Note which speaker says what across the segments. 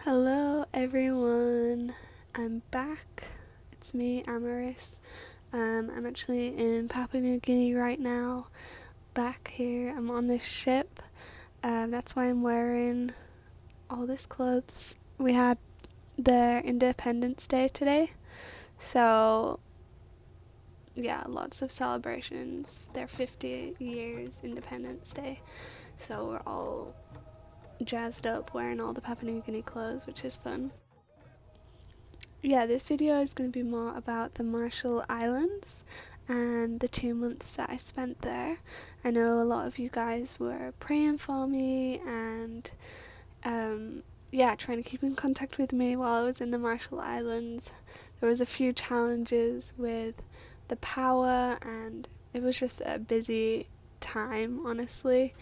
Speaker 1: Hello everyone, I'm back. It's me, Amaris. I'm actually in Papua New Guinea right now, back here. I'm on this ship. That's why I'm wearing all this clothes. We had their Independence Day today, so yeah, lots of celebrations. Their 50 years Independence Day, so we're all jazzed up wearing all the Papua New Guinea clothes, which is fun. Yeah, this video is going to be more about the Marshall Islands and the 2 months that I spent there. I know a lot of you guys were praying for me and yeah, trying to keep in contact with me while I was in the Marshall Islands. There was a few challenges with the power and it was just a busy time, honestly.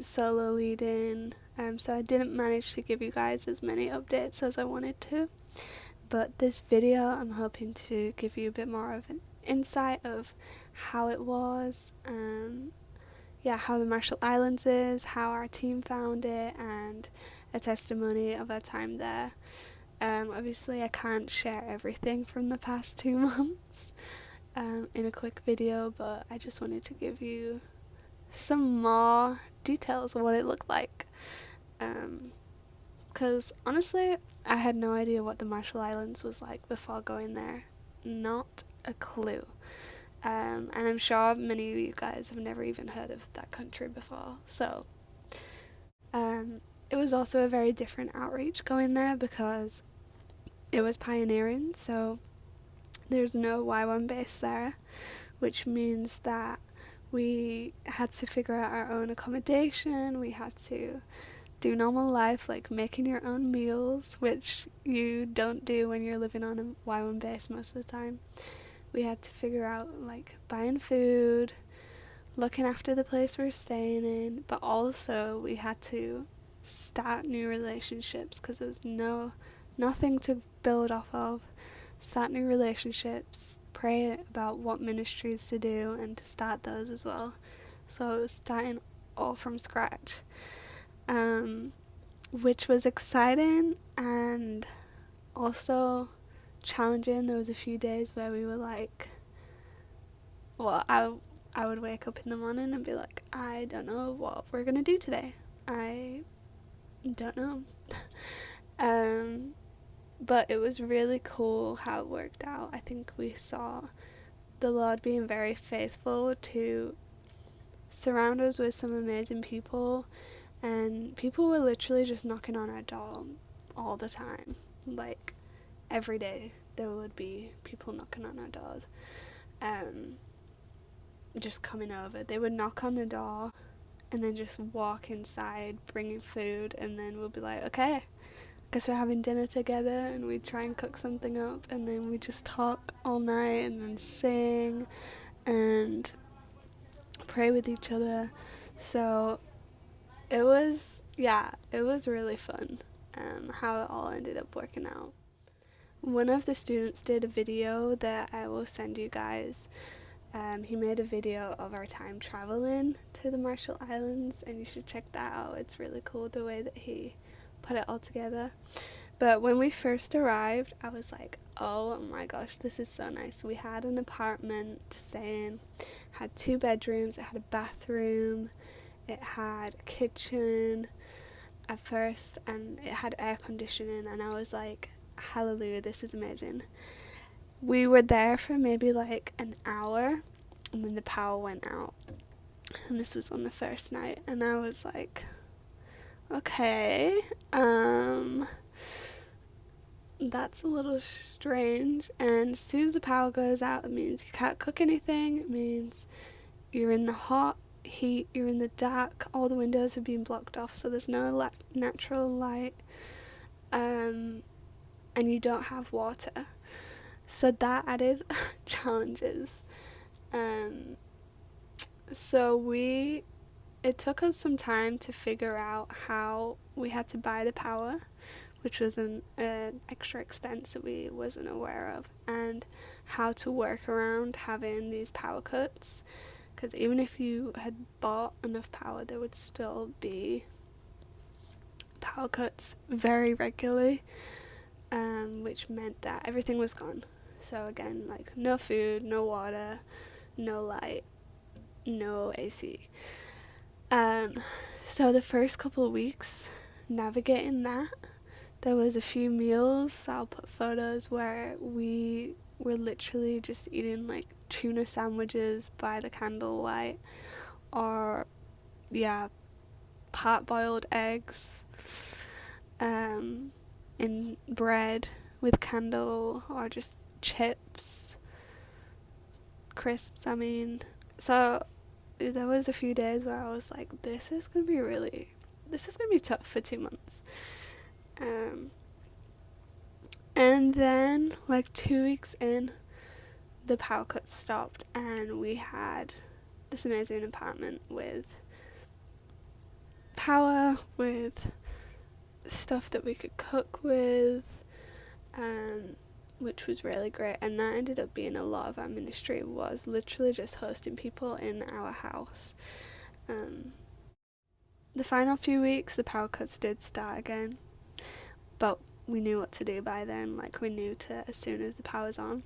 Speaker 1: Solo leading, so I didn't manage to give you guys as many updates as I wanted to. But this video, I'm hoping to give you a bit more of an insight of how it was, how the Marshall Islands is, how our team found it, and a testimony of our time there. Obviously, I can't share everything from the past 2 months in a quick video, but I just wanted to give you some more details of what it looked like. Because honestly, I had no idea what the Marshall Islands was like before going there. Not a clue. And I'm sure many of you guys have never even heard of that country before. So, it was also a very different outreach going there because it was pioneering. So, there's no Y1 base there, which means that we had to figure out our own accommodation. We had to do normal life, like making your own meals, which you don't do when you're living on a Y1 base most of the time. We had to figure out like buying food, looking after the place we're staying in, but also we had to start new relationships because there was nothing to build off of. Start new relationships, pray about what ministries to do and to start those as well. So it was starting all from scratch. Which was exciting and also challenging. There was a few days where we were like, I would wake up in the morning and be like, I don't know what we're gonna do today. I don't know. But it was really cool how it worked out. I think we saw the Lord being very faithful to surround us with some amazing people, and people were literally just knocking on our door all the time. Like every day there would be people knocking on our doors, just coming over. They would knock on the door and then just walk inside bringing food, and then we'll be like, okay, guess we're having dinner together, and we'd try and cook something up, and then we just talk all night and then sing and pray with each other. So it was really fun, how it all ended up working out. One of the students did a video that I will send you guys. He made a video of our time traveling to the Marshall Islands, and you should check that out. It's really cool the way that he put it all together. But when we first arrived, I was like, oh my gosh, this is so nice. We had an apartment to stay in, had 2 bedrooms, it had a bathroom, it had a kitchen at first, and it had air conditioning, and I was like, hallelujah, this is amazing. We were there for maybe like an hour, and then the power went out, and this was on the first night, and I was like, okay, that's a little strange. And as soon as the power goes out, it means you can't cook anything, it means you're in the hot heat, you're in the dark, all the windows have been blocked off, so there's no natural light, and you don't have water. So that added challenges. It took us some time to figure out how we had to buy the power, which was an extra expense that we wasn't aware of, and how to work around having these power cuts, because even if you had bought enough power, there would still be power cuts very regularly, which meant that everything was gone. So again, like no food, no water, no light, no AC. Um, so the first couple of weeks navigating that, there was a few meals, I'll put photos, where we were literally just eating like tuna sandwiches by the candlelight, or yeah, part boiled eggs, in bread with candle, or just chips, crisps, I mean. So there was a few days where I was like, this is gonna be tough for 2 months. And then like 2 weeks in, the power cuts stopped, and we had this amazing apartment with power, with stuff that we could cook with, which was really great. And that ended up being a lot of our ministry, was literally just hosting people in our house. The final few weeks, the power cuts did start again, but we knew what to do by then. Like, we knew to, as soon as the power's on,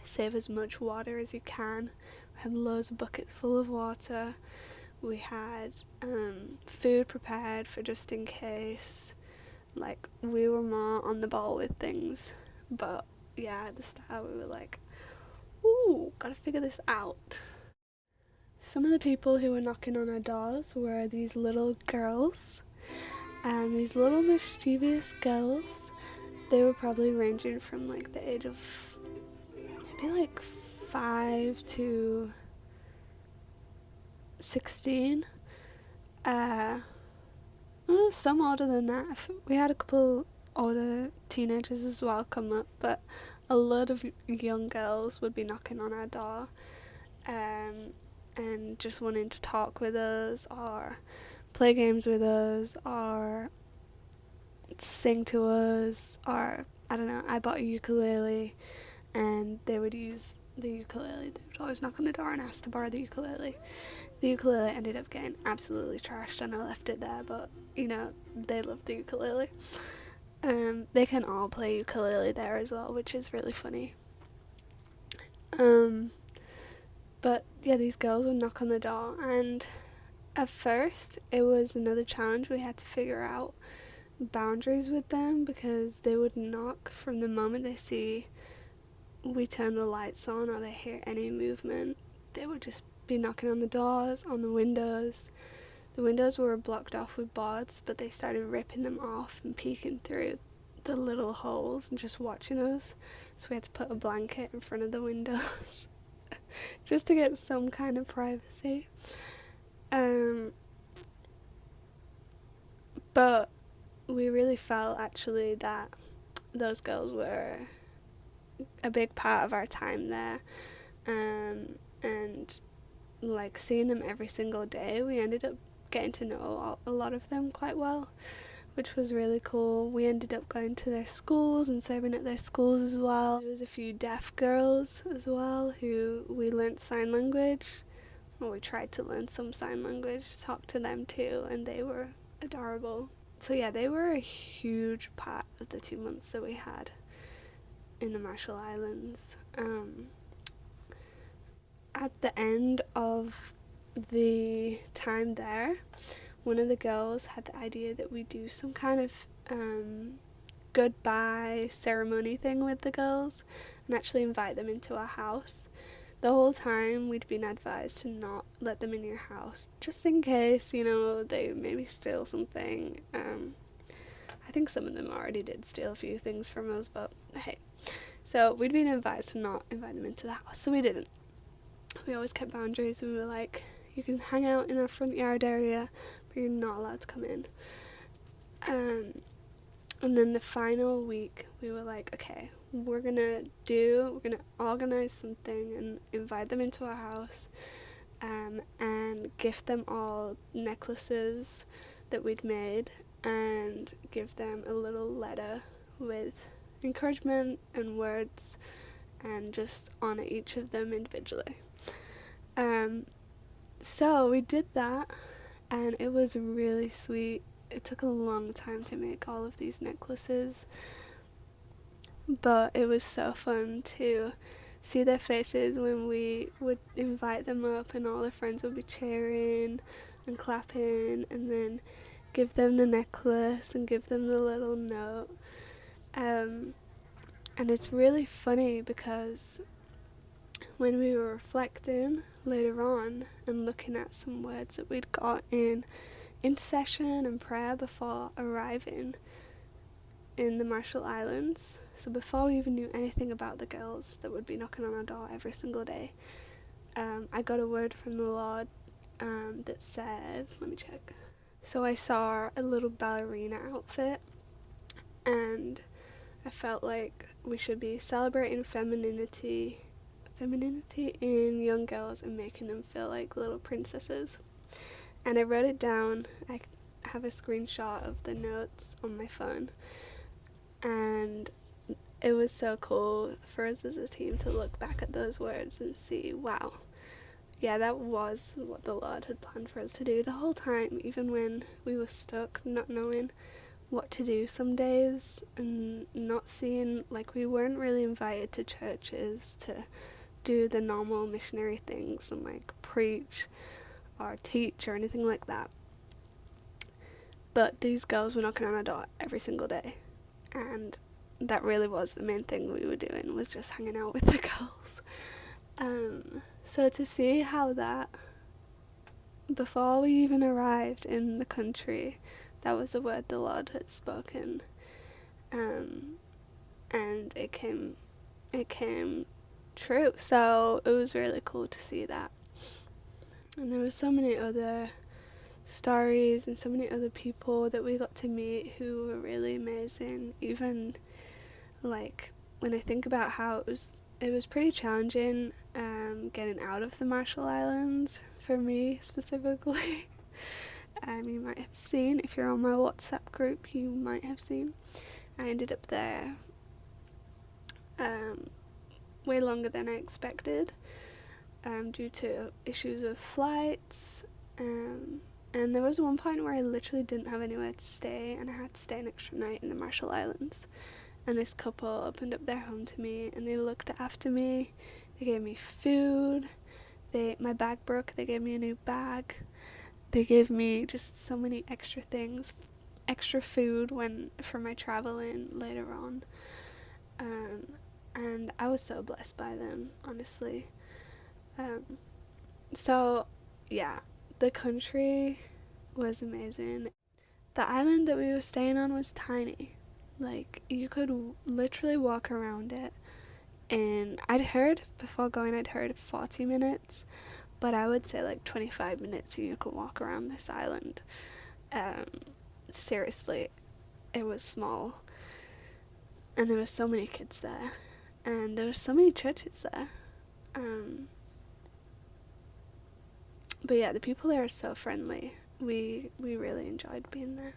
Speaker 1: save as much water as you can. We had loads of buckets full of water. We had food prepared for just in case. Like, we were more on the ball with things. But yeah, at the start we were like, ooh, gotta figure this out. Some of the people who were knocking on our doors were these little girls, and these little mischievous girls. They were probably ranging from like the age of maybe like 5 to 16. Some older than that. We had a couple older teenagers as well come up, but a lot of young girls would be knocking on our door, and just wanting to talk with us, or play games with us, or sing to us, or I don't know. I bought a ukulele, and they would use the ukulele. They would always knock on the door and ask to borrow the ukulele. The ukulele ended up getting absolutely trashed, and I left it there, but you know, they love the ukulele. They can all play ukulele there as well, which is really funny. But yeah, these girls would knock on the door, and at first it was another challenge. We had to figure out boundaries with them, because they would knock from the moment they see we turn the lights on or they hear any movement. They would just be knocking on the doors, on the windows. The windows were blocked off with boards, but they started ripping them off and peeking through the little holes and just watching us. So we had to put a blanket in front of the windows just to get some kind of privacy. But we really felt actually that those girls were a big part of our time there, and like seeing them every single day, we ended up getting to know a lot of them quite well, which was really cool. We ended up going to their schools and serving at their schools as well. There was a few deaf girls as well who we learnt sign language. Well, we tried to learn some sign language, talk to them too, and they were adorable. So yeah, they were a huge part of the 2 months that we had in the Marshall Islands. At the end of the time there, one of the girls had the idea that we do some kind of goodbye ceremony thing with the girls and actually invite them into our house. The whole time we'd been advised to not let them in your house, just in case, you know, they maybe steal something. I think some of them already did steal a few things from us, but hey. So we'd been advised to not invite them into the house, so we didn't. We always kept boundaries. We were like, you can hang out in our front yard area, but you're not allowed to come in. And then the final week, we were like, okay, we're gonna organize something and invite them into our house, and gift them all necklaces that we'd made, and give them a little letter with encouragement and words, and just honor each of them individually. So we did that, and it was really sweet. it took a long time to make all of these necklaces, but it was so fun to see their faces when we would invite them up and all their friends would be cheering and clapping, and then give them the necklace and give them the little note. And it's really funny because when we were reflecting later on and looking at some words that we'd got in intercession and prayer before arriving in the Marshall Islands, so before we even knew anything about the girls that would be knocking on our door every single day, I got a word from the Lord that said, let me check. So I saw a little ballerina outfit, and I felt like we should be celebrating femininity in young girls and making them feel like little princesses. And I wrote it down. I have a screenshot of the notes on my phone, and it was so cool for us as a team to look back at those words and see, wow, yeah, that was what the Lord had planned for us to do the whole time, even when we were stuck not knowing what to do some days and not seeing, like, we weren't really invited to churches to do the normal missionary things and like preach or teach or anything like that. But these girls were knocking on our door every single day, and that really was the main thing we were doing, was just hanging out with the girls. So to see how that, before we even arrived in the country, that was the word the Lord had spoken, and it came true. So it was really cool to see that. And there were so many other stories and so many other people that we got to meet who were really amazing. Even like when I think about how it was pretty challenging getting out of the Marshall Islands for me specifically. You might have seen, if you're on my WhatsApp group, you might have seen I ended up there way longer than I expected, due to issues of flights, and there was one point where I literally didn't have anywhere to stay, and I had to stay an extra night in the Marshall Islands. And this couple opened up their home to me, and they looked after me. They gave me food. My bag broke. They gave me a new bag. They gave me just so many extra things, extra food for my traveling later on. And I was so blessed by them, honestly. So yeah, the country was amazing. The island that we were staying on was tiny. Like, you could literally walk around it, and before going, I'd heard 40 minutes, but I would say like 25 minutes and you could walk around this island. Seriously, it was small, and there were so many kids there, and there were so many churches there. But yeah, the people there are so friendly. We really enjoyed being there.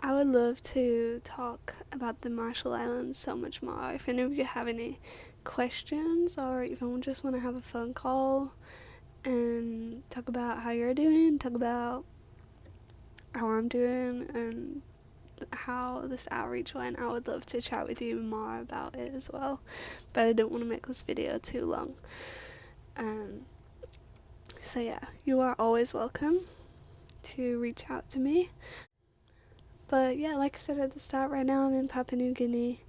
Speaker 1: I would love to talk about the Marshall Islands so much more. If any of you have any questions or even just want to have a phone call and talk about how you're doing, talk about how I'm doing and how this outreach went, I would love to chat with you more about it as well. But I don't want to make this video too long. So yeah, you are always welcome to reach out to me. But yeah, like I said at the start, right now I'm in Papua New Guinea.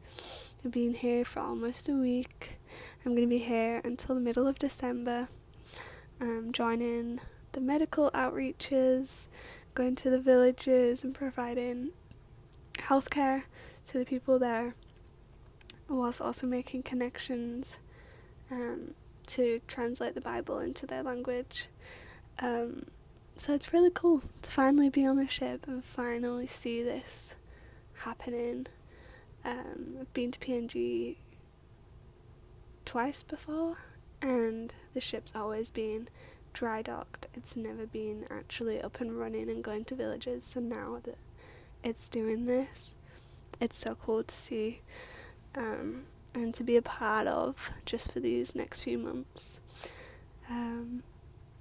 Speaker 1: I've been here for almost a week. I'm going to be here until the middle of December. Joining the medical outreaches, going to the villages and providing healthcare to the people there, whilst also making connections to translate the Bible into their language. So it's really cool to finally be on the ship and finally see this happening. I've been to PNG twice before, and the ship's always been dry docked. It's never been actually up and running and going to villages, so now that it's doing this, it's so cool to see and to be a part of just for these next few months.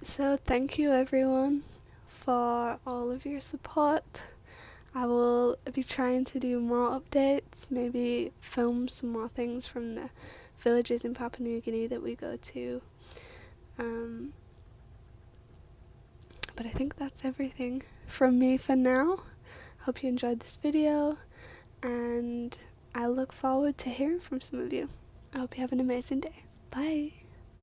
Speaker 1: So thank you everyone for all of your support. I will be trying to do more updates, maybe film some more things from the villages in Papua New Guinea that we go to. But I think that's everything from me for now. Hope you enjoyed this video, and I look forward to hearing from some of you. I hope you have an amazing day. Bye!